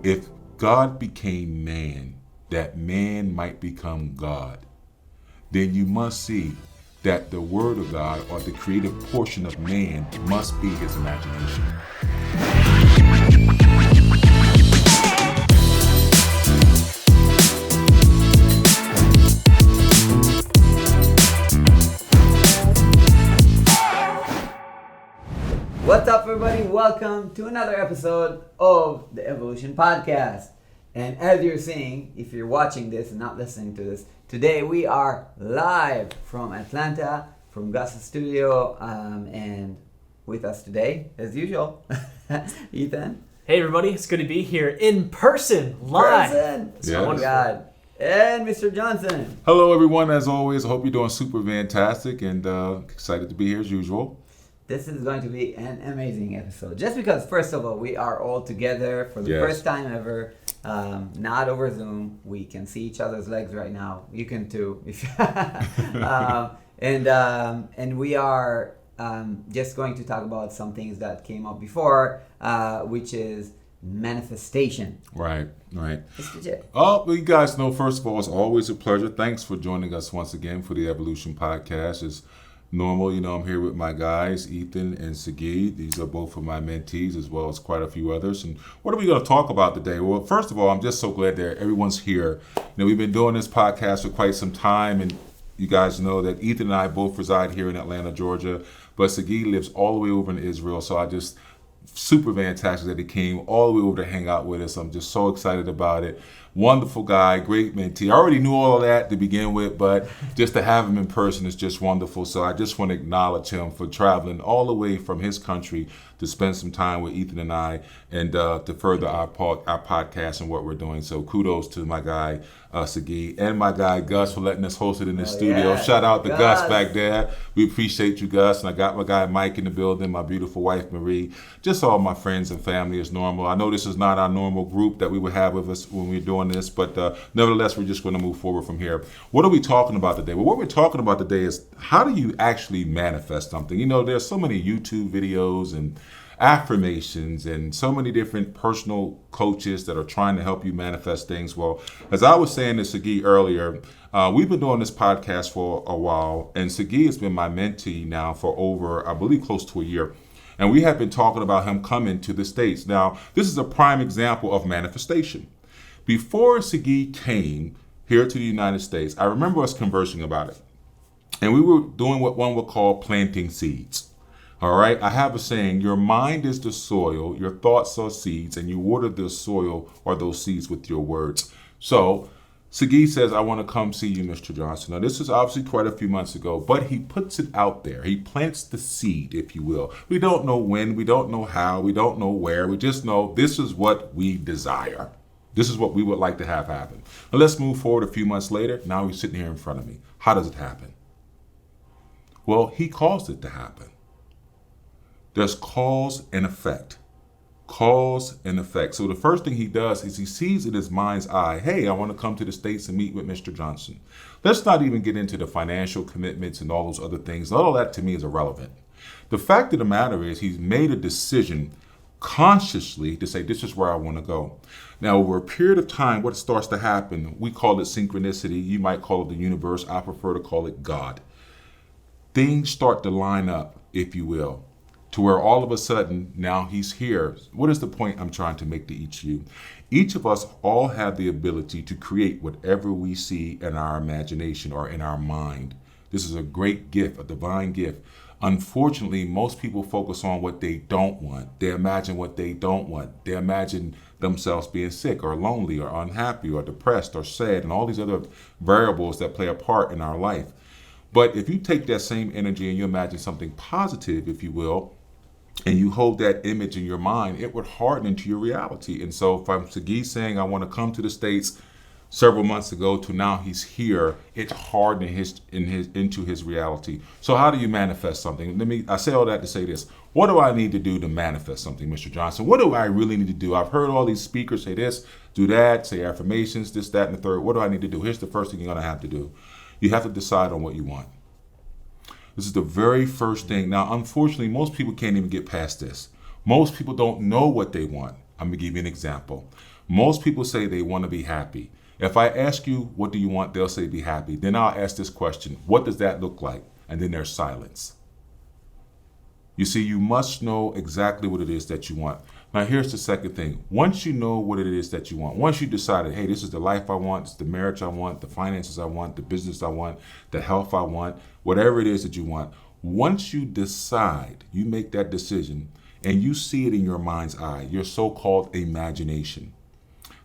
if God became man, that man might become God, then you must see that the Word of God, or the creative portion of man, must be his imagination. What's up, everybody? Welcome to another episode of the Evolution Podcast. And as you're seeing, if you're watching this and not listening to this, today we are live from Atlanta, from Gus's studio, and with us today, as usual, Ethan. Hey everybody, it's good to be here in person, live. Yes. Oh my God. And Mr. Johnson. Hello, everyone. As always, I hope you're doing super fantastic and excited to be here as usual. This is going to be an amazing episode. Just because, first of all, we are all together for the first time ever, not over Zoom. We can see each other's legs right now. You can too. And we are just going to talk about some things that came up before, which is manifestation. Right. Mr. J. Oh, well, you guys know, first of all, it's always a pleasure. Thanks for joining us once again for the Evolution Podcast. It's normal, I'm here with my guys, Ethan and Sagi. These are both of my mentees, as well as quite a few others. And what are we going to talk about today? Well, first of all, I'm just so glad that everyone's here. We've been doing this podcast for quite some time, and you guys know that Ethan and I both reside here in Atlanta, Georgia, but Sagi lives all the way over in Israel, so I just super fantastic that he came all the way over to hang out with us. I'm just so excited about it. Wonderful guy, great mentee. I already knew all of that to begin with, but just to have him in person is just wonderful. So I just want to acknowledge him for traveling all the way from his country to spend some time with Ethan and I, and to further our podcast and what we're doing. So kudos to my guy, Sagi, and my guy, Gus, for letting us host it in the studio. Yeah. Shout out to Gus back there. We appreciate you, Gus. And I got my guy, Mike, in the building, my beautiful wife, Marie, just all my friends and family as normal. I know this is not our normal group that we would have with us when we're doing this, but nevertheless, we're just going to move forward from here. What are we talking about today? Well, what we're talking about today is how do you actually manifest something? There's so many YouTube videos and affirmations and so many different personal coaches that are trying to help you manifest things. Well, as I was saying to Sagi earlier, we've been doing this podcast for a while, and Sagi has been my mentee now for over, I believe, close to a year. And we have been talking about him coming to the States. Now, this is a prime example of manifestation. Before Sagi came here to the United States, I remember us conversing about it. And we were doing what one would call planting seeds. All right, I have a saying, your mind is the soil, your thoughts are seeds, and you water the soil or those seeds with your words. So Sagi says, I want to come see you, Mr. Johnson. Now, this is obviously quite a few months ago, but he puts it out there. He plants the seed, if you will. We don't know when, we don't know how, we don't know where. We just know this is what we desire. This is what we would like to have happen. Now, let's move forward a few months later. Now he's sitting here in front of me. How does it happen? Well, he caused it to happen. There's cause and effect. Cause and effect. So the first thing he does is he sees in his mind's eye, hey, I want to come to the States and meet with Mr. Johnson. Let's not even get into the financial commitments and all those other things. All of that to me is irrelevant. The fact of the matter is he's made a decision consciously to say, this is where I want to go. Now, over a period of time, what starts to happen, we call it synchronicity. You might call it the universe. I prefer to call it God. Things start to line up, if you will, to where all of a sudden, now he's here. What is the point I'm trying to make to each of you? Each of us all have the ability to create whatever we see in our imagination or in our mind. This is a great gift, a divine gift. Unfortunately, most people focus on what they don't want. They imagine what they don't want. They imagine themselves being sick or lonely or unhappy or depressed or sad and all these other variables that play a part in our life. But if you take that same energy and you imagine something positive, if you will, and you hold that image in your mind, it would harden into your reality. And so from Sagi saying, I want to come to the States several months ago to now he's here, it's hardened into his reality. So how do you manifest something? I say all that to say this. What do I need to do to manifest something, Mr. Johnson? What do I really need to do? I've heard all these speakers say this, do that, say affirmations, this, that, and the third. What do I need to do? Here's the first thing you're going to have to do. You have to decide on what you want. This is the very first thing. Now, unfortunately, most people can't even get past this. Most people don't know what they want. I'm going to give you an example. Most people say they want to be happy. If I ask you, what do you want? They'll say be happy. Then I'll ask this question, what does that look like? And then there's silence. You see, you must know exactly what it is that you want. Now, here's the second thing. Once you know what it is that you want, once you decided, hey, this is the life I want, it's the marriage I want, the finances I want, the business I want, the health I want, whatever it is that you want, once you decide, you make that decision, and you see it in your mind's eye, your so-called imagination.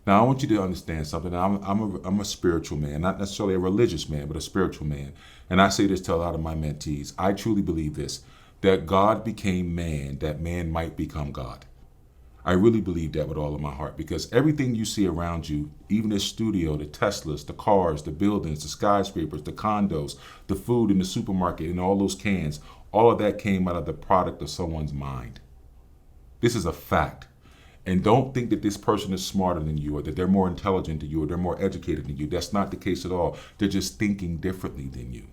Now, I want you to understand something. I'm a spiritual man, not necessarily a religious man, but a spiritual man. And I say this to a lot of my mentees. I truly believe this, that God became man, that man might become God. I really believe that with all of my heart, because everything you see around you, even the studio, the Teslas, the cars, the buildings, the skyscrapers, the condos, the food in the supermarket, and all those cans, all of that came out of the product of someone's mind. This is a fact. And don't think that this person is smarter than you, or that they're more intelligent than you, or they're more educated than you. That's not the case at all. They're just thinking differently than you.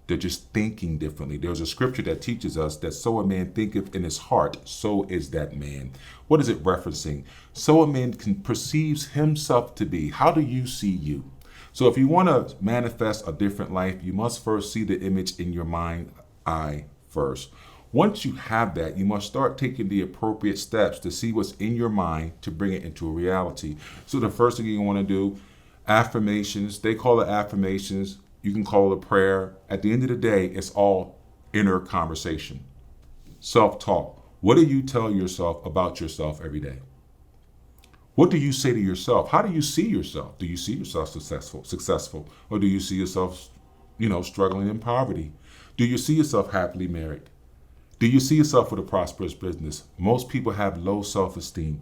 They're just thinking differently. There's a scripture that teaches us that so a man thinketh in his heart, so is that man. What is it referencing? So a man perceives himself to be. How do you see you? So if you want to manifest a different life, you must first see the image in your mind eye first. Once you have that, you must start taking the appropriate steps to see what's in your mind to bring it into a reality. So the first thing you want to do, affirmations, they call it affirmations. You can call it a prayer. At the end of the day, it's all inner conversation. Self-talk. What do you tell yourself about yourself every day? What do you say to yourself? How do you see yourself? Do you see yourself successful? Or do you see yourself, struggling in poverty? Do you see yourself happily married? Do you see yourself with a prosperous business? Most people have low self-esteem.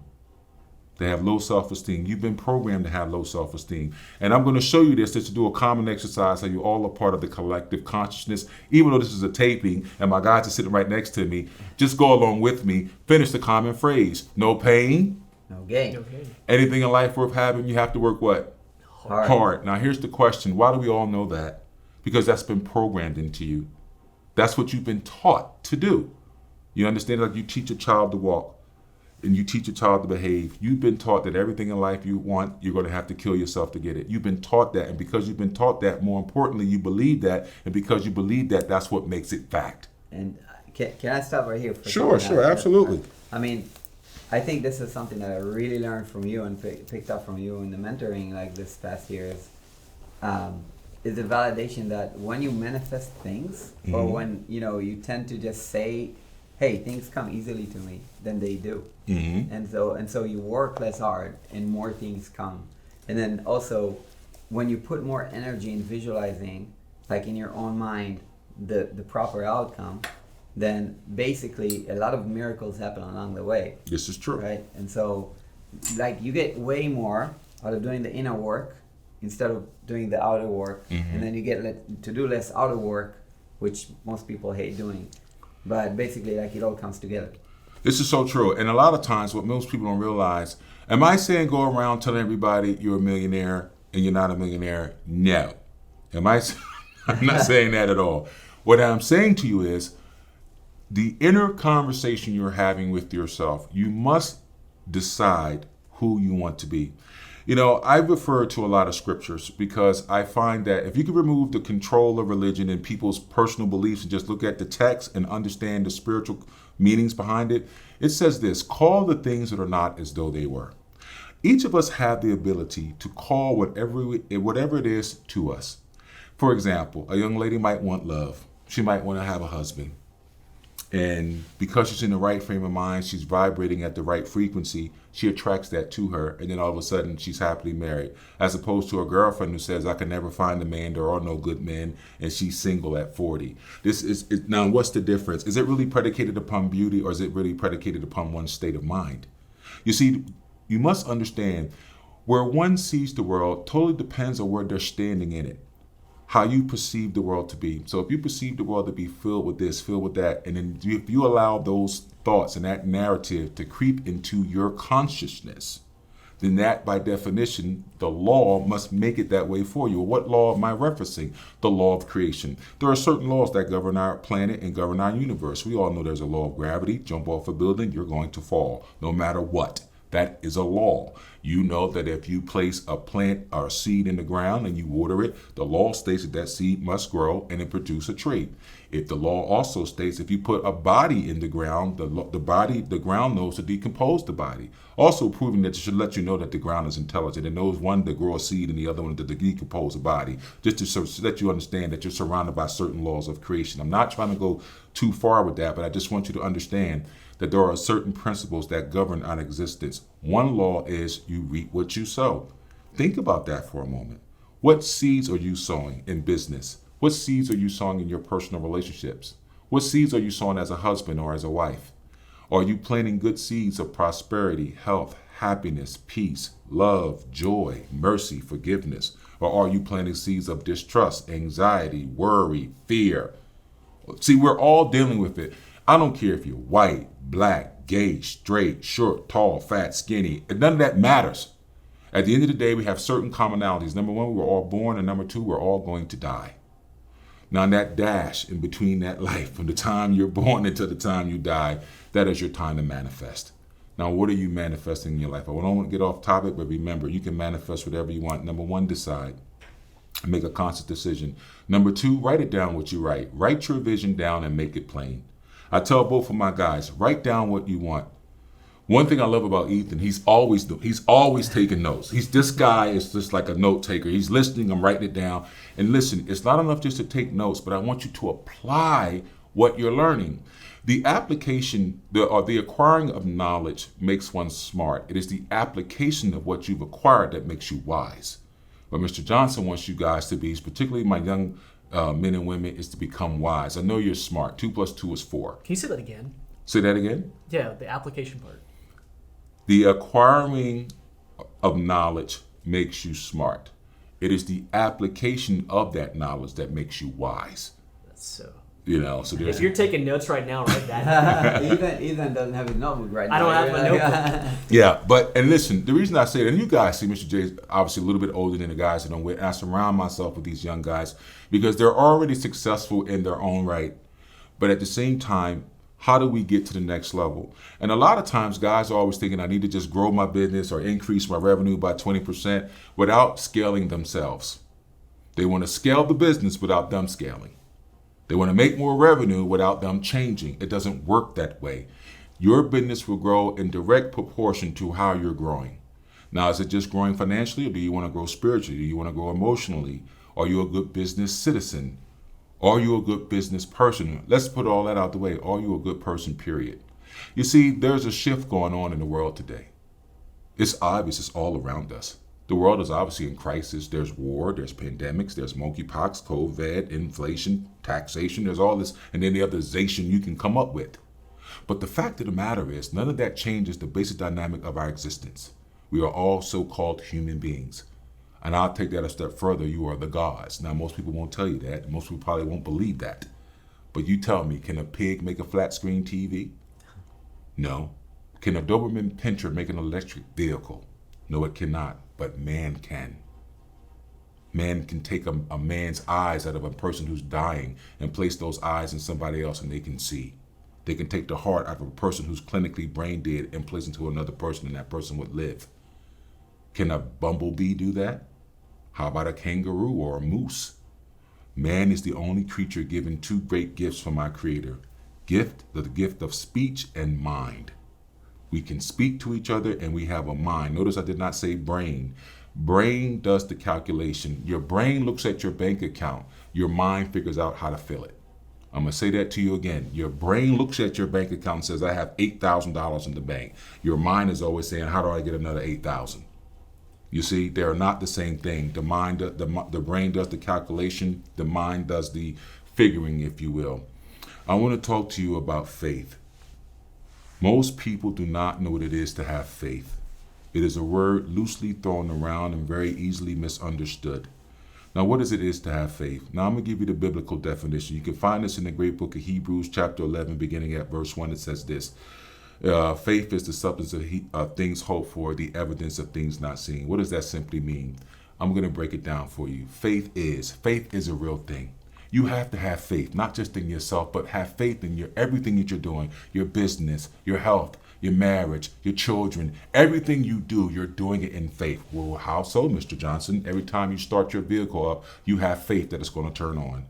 They have low self-esteem. You've been programmed to have low self-esteem. And I'm going to show you this to do a common exercise so you all are part of the collective consciousness. Even though this is a taping and my guys are sitting right next to me, just go along with me. Finish the common phrase. No pain. No gain. Okay. Anything in life worth having, you have to work what? Hard. Now here's the question. Why do we all know that? Because that's been programmed into you. That's what you've been taught to do. You understand? Like you teach a child to walk. And you teach a child to behave. You've been taught that everything in life you want, you're going to have to kill yourself to get it. You've been taught that, and because you've been taught that, more importantly, you believe that, and because you believe that, that's what makes it fact. And can I stop right here? Sure, absolutely. I mean, I think this is something that I really learned from you and picked up from you in the mentoring like this past year is the validation that when you manifest things, mm-hmm. or when you tend to just say, hey, things come easily to me, then they do. Mm-hmm. And so you work less hard and more things come. And then also when you put more energy in visualizing, like in your own mind, the proper outcome, then basically a lot of miracles happen along the way. This is true. Right? And so like you get way more out of doing the inner work instead of doing the outer work. Mm-hmm. And then you get to do less outer work, which most people hate doing. But basically, like, it all comes together. This is so true. And a lot of times what most people don't realize, am I saying go around telling everybody you're a millionaire and you're not a millionaire? No. I'm not saying that at all. What I'm saying to you is the inner conversation you're having with yourself, you must decide who you want to be. I refer to a lot of scriptures because I find that if you can remove the control of religion and people's personal beliefs and just look at the text and understand the spiritual meanings behind it, it says this: call the things that are not as though they were. Each of us have the ability to call whatever it is to us. For example, a young lady might want love. She might want to have a husband. And because she's in the right frame of mind, she's vibrating at the right frequency, she attracts that to her, and then all of a sudden she's happily married. As opposed to a girlfriend who says, I can never find a man, there are no good men, and she's single at 40. Now, what's the difference? Is it really predicated upon beauty, or is it really predicated upon one's state of mind? You see, you must understand, where one sees the world totally depends on where they're standing in it. How you perceive the world to be. So if you perceive the world to be filled with this, filled with that, and then if you allow those thoughts and that narrative to creep into your consciousness, then that, by definition, the law must make it that way for you. What law am I referencing? The law of creation. There are certain laws that govern our planet and govern our universe. We all know there's a law of gravity. Jump off a building, you're going to fall, no matter what. That is a law. You know that if you place a plant or a seed in the ground and you water it, the law states that that seed must grow and it produce a tree. If the law also states if you put a body in the ground, the ground knows to decompose the body. Also proving that it should let you know that the ground is intelligent. It knows one to grow a seed and the other one to decompose a body, just to let you understand that you're surrounded by certain laws of creation. I'm not trying to go too far with that, but I just want you to understand that there are certain principles that govern our existence. One law is you reap what you sow. Think about that for a moment. What seeds are you sowing in business? What seeds are you sowing in your personal relationships? What seeds are you sowing as a husband or as a wife? Are you planting good seeds of prosperity, health, happiness, peace, love, joy, mercy, forgiveness? Or are you planting seeds of distrust, anxiety, worry, fear? See, we're all dealing with it. I don't care if you're white, black, gay, straight, short, tall, fat, skinny. None of that matters. At the end of the day, we have certain commonalities. Number one, we were all born, and number two, we're all going to die. Now, that dash in between that life, from the time you're born until the time you die, that is your time to manifest. Now, what are you manifesting in your life? I don't want to get off topic, but remember, you can manifest whatever you want. Number one, decide. Make a conscious decision. Number two, write it down what you write. Write your vision down and make it plain. I tell both of my guys, write down what you want. One thing I love about Ethan, he's always taking notes. This guy is just like a note taker. He's listening, I'm writing it down. And listen, it's not enough just to take notes, but I want you to apply what you're learning. The application, the acquiring of knowledge makes one smart. It is the application of what you've acquired that makes you wise. What Mr. Johnson wants you guys to be, particularly my young men and women, is to become wise. I know you're smart. 2 + 2 is 4. Can you say that again? Say that again? Yeah, the application part. The acquiring of knowledge makes you smart. It is the application of that knowledge that makes you wise. That's so. So there's. If you're taking notes right now, write that. Ethan doesn't have his notebook right now. I don't have my notebook. Yeah, and listen, the reason I say that, and you guys see Mr. J is obviously a little bit older than the guys that I'm with, and I surround myself with these young guys because they're already successful in their own right. But at the same time, how do we get to the next level? And a lot of times guys are always thinking I need to just grow my business or increase my revenue by 20% without scaling themselves. They want to scale the business without them scaling. They want to make more revenue without them changing. It doesn't work that way. Your business will grow in direct proportion to how you're growing. Now, is it just growing financially, or do you want to grow spiritually? Do you want to grow emotionally? Are you a good business citizen? Are you a good business person? Let's put all that out the way. Are you a good person, period? You see, there's a shift going on in the world today. It's obvious. It's all around us. The world is obviously in crisis. There's war, there's pandemics, there's monkeypox, COVID, inflation, taxation. There's all this, and then the other zation you can come up with. But the fact of the matter is, none of that changes the basic dynamic of our existence. We are all so-called human beings. And I'll take that a step further. You are the gods. Now, most people won't tell you that. Most people probably won't believe that. But you tell me, can a pig make a flat screen TV? No. Can a Doberman Pinscher make an electric vehicle? No, it cannot. But man can. Man can take a man's eyes out of a person who's dying and place those eyes in somebody else and they can see. They can take the heart out of a person who's clinically brain dead and place into another person and that person would live. Can a bumblebee do that? How about a kangaroo or a moose? Man is the only creature given two great gifts from our Creator. The gift of speech and mind. We can speak to each other and we have a mind. Notice I did not say brain. Brain does the calculation. Your brain looks at your bank account. Your mind figures out how to fill it. I'm going to say that to you again. Your brain looks at your bank account and says, I have $8,000 in the bank. Your mind is always saying, how do I get another 8,000? You see, they are not the same thing. The brain does the calculation. The mind does the figuring, if you will. I want to talk to you about faith. Most people do not know what it is to have faith. It is a word loosely thrown around and very easily misunderstood. Now, what is to have faith? Now, I'm going to give you the biblical definition. You can find this in the great book of Hebrews, chapter 11, beginning at verse 1. It says this. Faith is the substance of things hoped for, the evidence of things not seen. What does that simply mean? I'm going to break it down for you. Faith is a real thing. You have to have faith, not just in yourself, but have faith in everything that you're doing, your business, your health, your marriage, your children, everything you do, you're doing it in faith. Well, how so, Mr. Johnson? Every time you start your vehicle up, you have faith that it's going to turn on.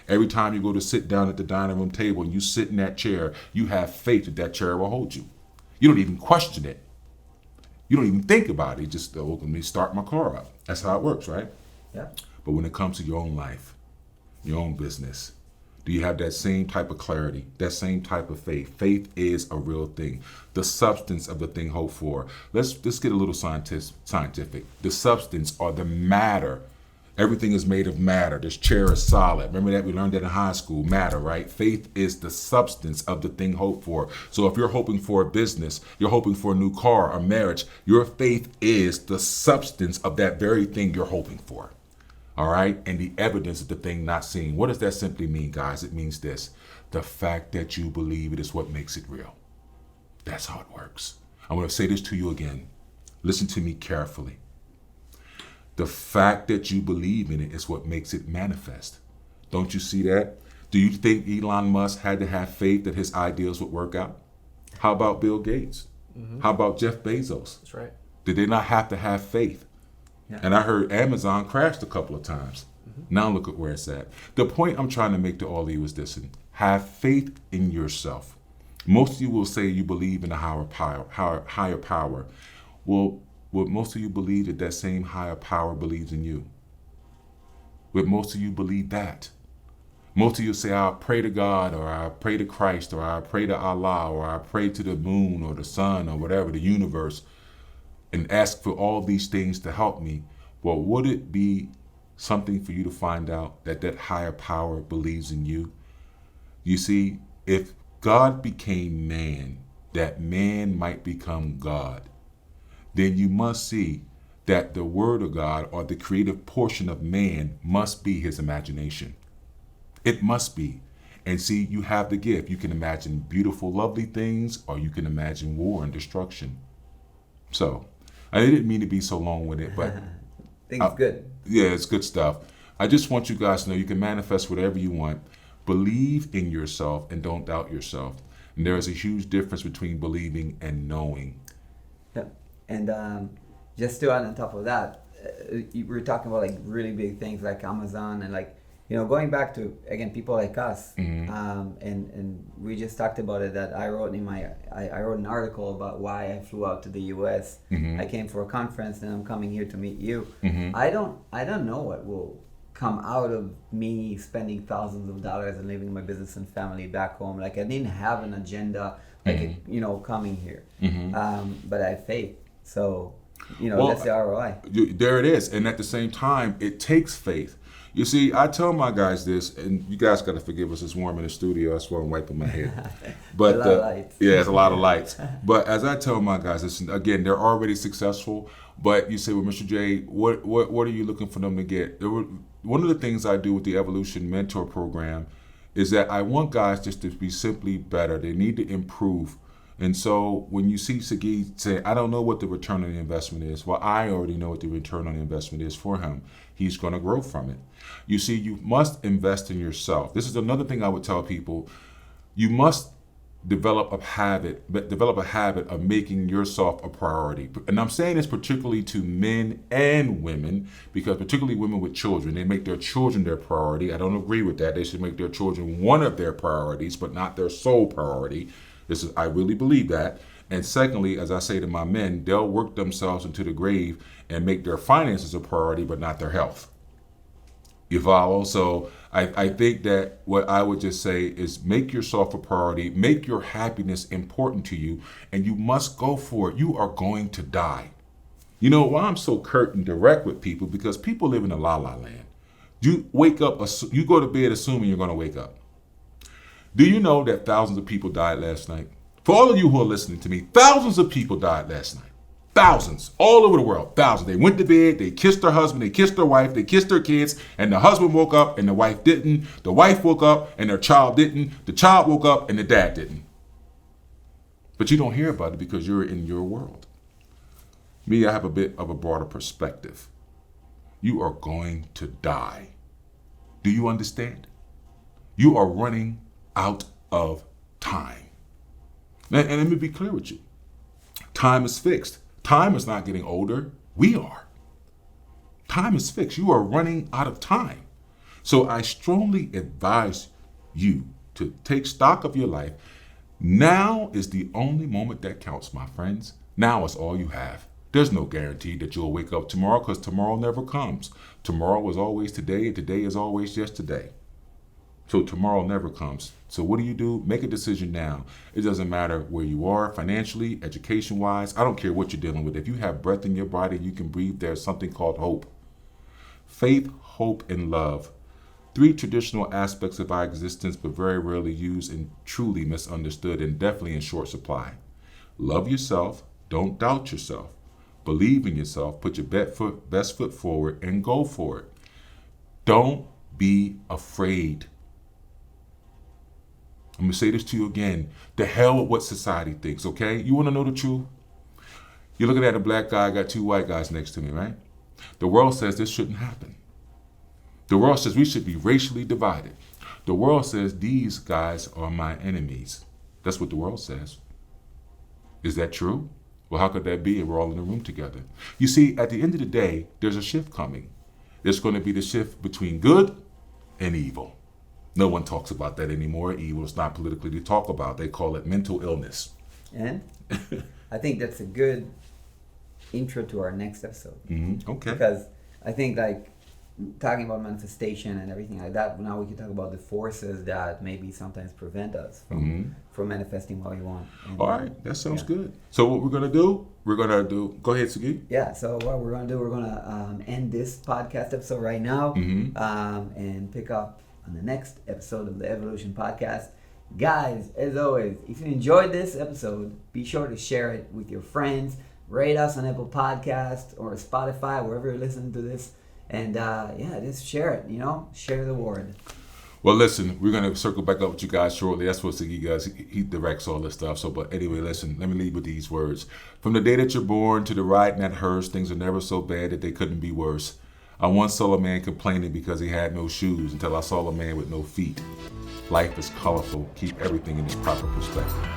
Every time you go to sit down at the dining room table and you sit in that chair, you have faith that that chair will hold you. You don't even question it. You don't even think about it. You just, oh, let me start my car up. That's how it works, right? Yeah. But when it comes to your own life, your own business, do you have that same type of clarity, that same type of faith? Faith is a real thing. The substance of the thing hoped for. Let's get a little scientific. The substance or the matter. Everything is made of matter. This chair is solid. Remember that? We learned that in high school. Matter, right? Faith is the substance of the thing hoped for. So if you're hoping for a business, you're hoping for a new car, a marriage, your faith is the substance of that very thing you're hoping for. All right? And the evidence of the thing not seen. What does that simply mean, guys? It means this. The fact that you believe it is what makes it real. That's how it works. I'm going to say this to you again. Listen to me carefully. The fact that you believe in it is what makes it manifest. Don't you see that? Do you think Elon Musk had to have faith that his ideas would work out? How about Bill Gates? Mm-hmm. How about Jeff Bezos? That's right. Did they not have to have faith? Yeah. And I heard Amazon crashed a couple of times. Mm-hmm. Now look at where it's at. The point I'm trying to make to all of you is this. Have faith in yourself. Most of you will say you believe in a higher power. Well, would most of you believe that that same higher power believes in you? Would most of you believe that? Most of you say, I pray to God, or I pray to Christ, or I pray to Allah, or I pray to the moon, or the sun, or whatever, the universe, and ask for all these things to help me. Well, would it be something for you to find out that that higher power believes in you? You see, if God became man, that man might become God, then you must see that the word of God or the creative portion of man must be his imagination. It must be. And see, you have the gift. You can imagine beautiful, lovely things, or you can imagine war and destruction. So, I didn't mean to be so long with it, but I think it's good. Yeah, it's good stuff. I just want you guys to know you can manifest whatever you want. Believe in yourself and don't doubt yourself. And there is a huge difference between believing and knowing. Yeah. And just to add on top of that, we were talking about like really big things like Amazon and like, you know, going back to, again, people like us. Mm-hmm. And we just talked about it that I wrote an article about why I flew out to the US. Mm-hmm. I came for a conference and I'm coming here to meet you. Mm-hmm. I don't know what will come out of me spending thousands of dollars and leaving my business and family back home. Like I didn't have an agenda, like, mm-hmm. you know, coming here. Mm-hmm. But I have faith. So, you know, well, that's the ROI. There it is. And at the same time, it takes faith. You see, I tell my guys this, and you guys got to forgive us. It's warm in the studio. That's why I'm wiping my head. But a lot of lights. Yeah, it's a lot of lights. But as I tell my guys, listen, again, they're already successful. But you say, well, Mr. J, what are you looking for them to get? One of the things I do with the Evolution Mentor Program is that I want guys just to be simply better. They need to improve. And so when you see Sagi say, I don't know what the return on the investment is. Well, I already know what the return on the investment is for him. He's going to grow from it. You see, you must invest in yourself. This is another thing I would tell people. You must develop a habit of making yourself a priority. And I'm saying this particularly to men and women, because particularly women with children, they make their children their priority. I don't agree with that. They should make their children one of their priorities, but not their sole priority. I really believe that. And secondly, as I say to my men, they'll work themselves into the grave and make their finances a priority, but not their health. You follow? So I think that what I would just say is make yourself a priority, make your happiness important to you, and you must go for it. You are going to die. You know why I'm so curt and direct with people? Because people live in a la-la land. You wake up, you go to bed assuming you're going to wake up. Do you know that thousands of people died last night? For all of you who are listening to me, thousands of people died last night. Thousands, all over the world, thousands. They went to bed, they kissed their husband, they kissed their wife, they kissed their kids, and the husband woke up and the wife didn't. The wife woke up and their child didn't. The child woke up and the dad didn't. But you don't hear about it because you're in your world. Me, I have a bit of a broader perspective. You are going to die. Do you understand? You are running out of time. And let me be clear with you. Time is fixed. Time is not getting older. We are. Time is fixed. You are running out of time. So I strongly advise you to take stock of your life. Now is the only moment that counts, my friends. Now is all you have. There's no guarantee that you'll wake up tomorrow, because tomorrow never comes. Tomorrow is always today, and today is always yesterday. So tomorrow never comes. So what do? Make a decision now. It doesn't matter where you are financially, education-wise. I don't care what you're dealing with. If you have breath in your body, you can breathe, there's something called hope. Faith, hope, and love. 3 traditional aspects of our existence, but very rarely used and truly misunderstood, and definitely in short supply. Love yourself. Don't doubt yourself. Believe in yourself. Put your best foot forward and go for it. Don't be afraid. I'm going to say this to you again. The hell with what society thinks, okay? You want to know the truth? You're looking at a black guy, I got 2 white guys next to me, right? The world says this shouldn't happen. The world says we should be racially divided. The world says these guys are my enemies. That's what the world says. Is that true? Well, how could that be if we're all in the room together? You see, at the end of the day, there's a shift coming. There's going to be the shift between good and evil. No one talks about that anymore. Evil is not politically to talk about. They call it mental illness. And I think that's a good intro to our next episode. Okay. Because I think like talking about manifestation and everything like that, now we can talk about the forces that maybe sometimes prevent us from manifesting what we want. And, all right, that sounds good. So what we're going to do, go ahead, Sagi. Yeah, so what we're going to do, we're going to end this podcast episode right now and pick up on the next episode of the Evolution Podcast. Guys, as always, if you enjoyed this episode, be sure to share it with your friends. Rate us on Apple Podcast or Spotify, wherever you're listening to this. And just share it, share the word. Well, listen, we're going to circle back up with you guys shortly. That's what Sagi does. He directs all this stuff. So, but anyway, listen, let me leave with these words. From the day that you're born to the ride in that hearse, things are never so bad that they couldn't be worse. I once saw a man complaining because he had no shoes until I saw a man with no feet. Life is colorful. Keep everything in its proper perspective.